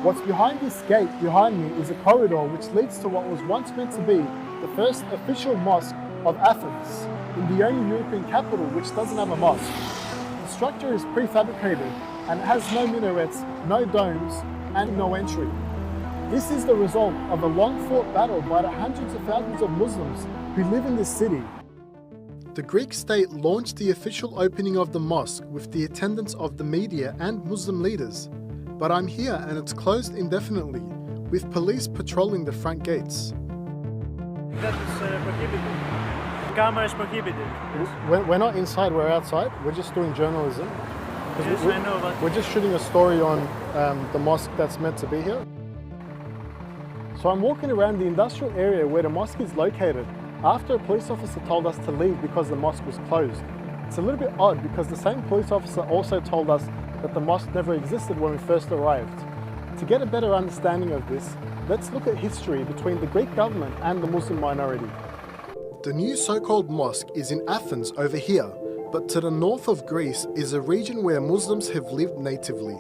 What's behind this gate behind me is a corridor which leads to what was once meant to be the first official mosque of Athens, in the only European capital which doesn't have a mosque. The structure is prefabricated and it has no minarets, no domes, and no entry. This is the result of a long-fought battle by the hundreds of thousands of Muslims who live in this city. The Greek state launched the official opening of the mosque with the attendance of the media and Muslim leaders. But I'm here and it's closed indefinitely, with police patrolling the front gates. That is prohibited. Camera is prohibited. We're not inside, we're outside. We're just doing journalism. Yes, I know, but We're just shooting a story on the mosque that's meant to be here. So I'm walking around the industrial area where the mosque is located after a police officer told us to leave because the mosque was closed. It's a little bit odd because the same police officer also told us that the mosque never existed when we first arrived. To get a better understanding of this, let's look at history between the Greek government and the Muslim minority. The new so-called mosque is in Athens over here, but to the north of Greece is a region where Muslims have lived natively.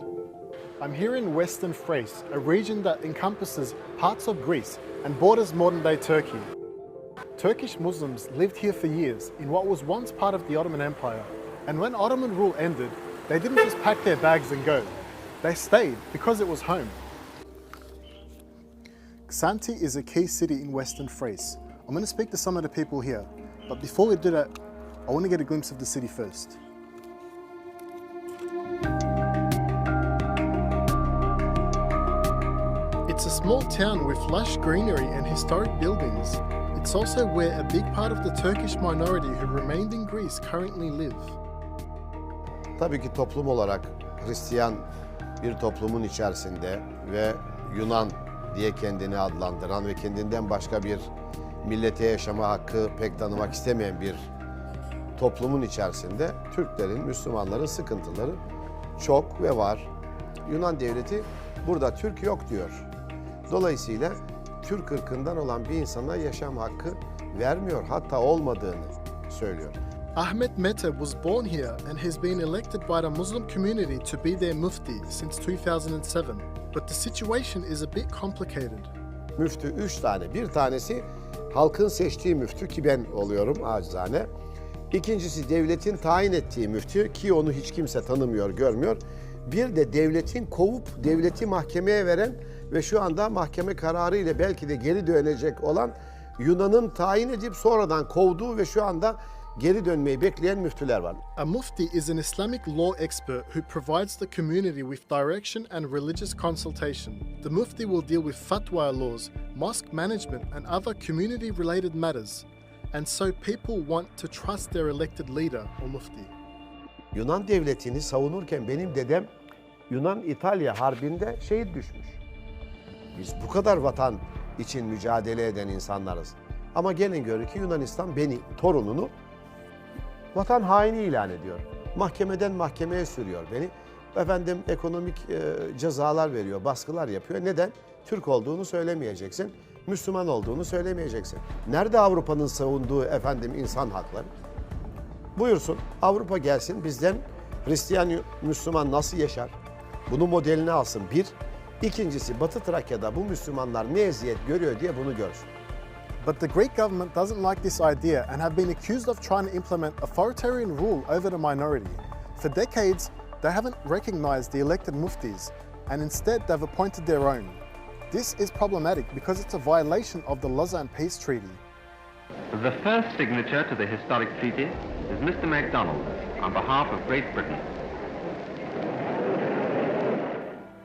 I'm here in Western Thrace, a region that encompasses parts of Greece and borders modern-day Turkey. Turkish Muslims lived here for years in what was once part of the Ottoman Empire, and when Ottoman rule ended, they didn't just pack their bags and go. They stayed because it was home. Xanthi is a key city in Western Thrace. I'm going to speak to some of the people here, but before we do that, I want to get a glimpse of the city first. It's a small town with lush greenery and historic buildings. It's also where a big part of the Turkish minority who remained in Greece currently live. Tabii ki toplum olarak Hristiyan bir toplumun içerisinde ve Yunan diye kendini adlandıran ve kendinden başka bir millete yaşama hakkı pek tanımak istemeyen bir toplumun içerisinde Türklerin, Müslümanların sıkıntıları çok ve var. Yunan devleti burada Türk yok diyor. Dolayısıyla Türk ırkından olan bir insana yaşam hakkı vermiyor, hatta olmadığını söylüyor. Ahmet Mete was born here and has been elected by the Muslim community to be their mufti since 2007. But the situation is a bit complicated. Müftü 3 tane. Bir tanesi halkın seçtiği müftü ki ben oluyorum acizane. İkincisi devletin tayin ettiği müftü ki onu hiç kimse tanımıyor, görmüyor. Bir de devletin kovup devleti mahkemeye veren ve şu anda mahkeme kararı ile belki de geri dönecek olan Yunan'ın tayin edip sonradan kovduğu ve şu anda geri dönmeyi bekleyen müftüler var. A mufti is an Islamic law expert who provides the community with direction and religious consultation. The mufti will deal with fatwa laws, mosque management and other community-related matters. And so people want to trust their elected leader or mufti. Yunan devletini savunurken benim dedem Yunan-İtalya harbinde şehit düşmüş. Biz bu kadar vatan için mücadele eden insanlarız. Ama gelin görün ki Yunanistan beni, torununu vatan haini ilan ediyor. Mahkemeden mahkemeye sürüyor beni. Efendim ekonomik cezalar veriyor, baskılar yapıyor. Neden? Türk olduğunu söylemeyeceksin, Müslüman olduğunu söylemeyeceksin. Nerede Avrupa'nın savunduğu insan hakları? Buyursun, Avrupa gelsin bizden Hristiyan, Müslüman nasıl yaşar? Bunun modelini alsın bir. İkincisi Batı Trakya'da bu Müslümanlar ne eziyet görüyor diye bunu görsün. But the Greek government doesn't like this idea and have been accused of trying to implement authoritarian rule over the minority. For decades, they haven't recognized the elected muftis and instead they've appointed their own. This is problematic because it's a violation of the Lausanne Peace Treaty. The first signature to the historic treaty is Mr. MacDonald on behalf of Great Britain.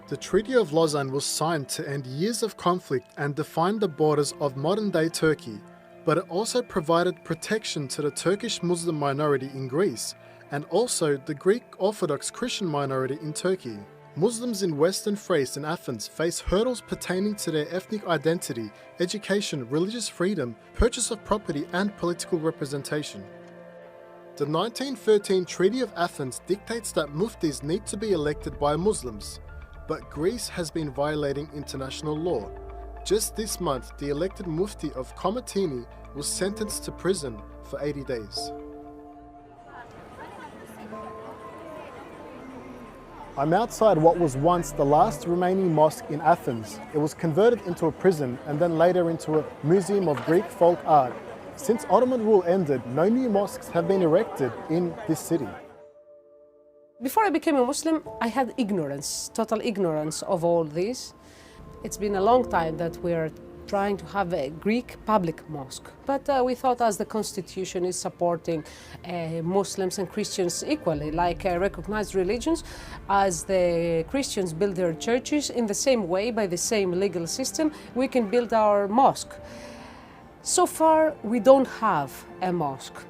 The Treaty of Lausanne was signed to end years of conflict and define the borders of modern-day Turkey, but it also provided protection to the Turkish Muslim minority in Greece and also the Greek Orthodox Christian minority in Turkey. Muslims in Western Thrace and Athens face hurdles pertaining to their ethnic identity, education, religious freedom, purchase of property and political representation. The 1913 Treaty of Athens dictates that muftis need to be elected by Muslims. But Greece has been violating international law. Just this month, the elected mufti of Komotini was sentenced to prison for 80 days. I'm outside what was once the last remaining mosque in Athens. It was converted into a prison and then later into a museum of Greek folk art. Since Ottoman rule ended, no new mosques have been erected in this city. Before I became a Muslim, I had ignorance, total ignorance of all this. It's been a long time that we're trying to have a Greek public mosque. But we thought as the constitution is supporting Muslims and Christians equally, like recognized religions, as the Christians build their churches in the same way, by the same legal system, we can build our mosque. So far, we don't have a mosque.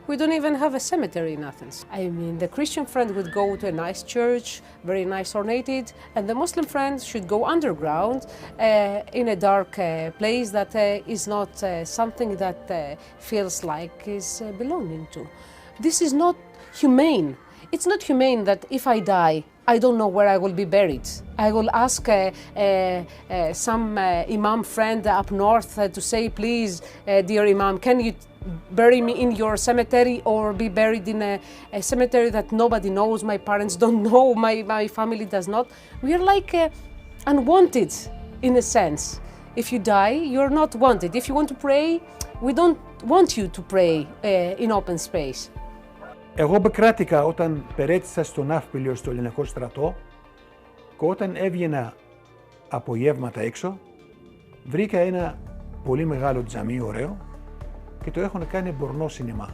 We don't even have a cemetery in Athens. I mean, the Christian friend would go to a nice church, very nice ornated, and the Muslim friend should go underground in a dark place that is not something that feels like is belonging to. This is not humane. It's not humane that if I die, I don't know where I will be buried. I will ask some imam friend up north to say, please, dear imam, can you bury me in your cemetery or be buried in a cemetery that nobody knows, my parents don't know, my family does not. We are like unwanted in a sense. If you die, you're not wanted. If you want to pray, we don't want you to pray in open space. Εγώ μπεκράτηκα όταν περέτησα στο ναύπηλιο στο ελληνικό στρατό και όταν έβγαινα από γεύματα έξω βρήκα ένα πολύ μεγάλο τζαμί ωραίο και το έχουν κάνει μπορνό σινεμά.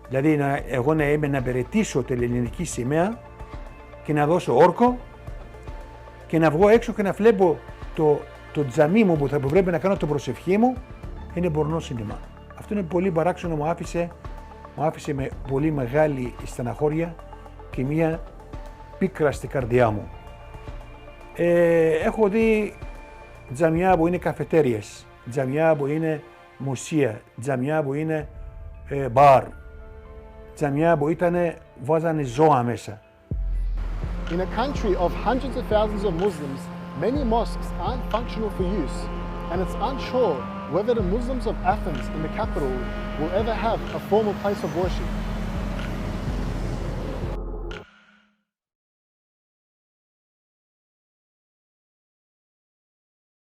Δηλαδή εγώ να είμαι να περαιτήσω την ελληνική σημαία και να δώσω όρκο και να βγω έξω και να βλέπω το τζαμί μου που θα πρέπει να κάνω το προσευχή μου είναι μπορνό σινεμά. Αυτό είναι πολύ παράξενο, μου άφησε με πολύ μεγάλη στεναχώρια και μία πίκρα στην καρδιά μου. Έχω δει τζαμιά που είναι καφετέριες, τζαμιά που είναι μουσεία, τζαμιά που είναι μπαρ, τζαμιά που βάζανε ζώα μέσα. In a country of hundreds of thousands of Muslims, many mosques aren't functional for use, and it's unsure whether the Muslims of Athens in the capital will ever have a formal place of worship.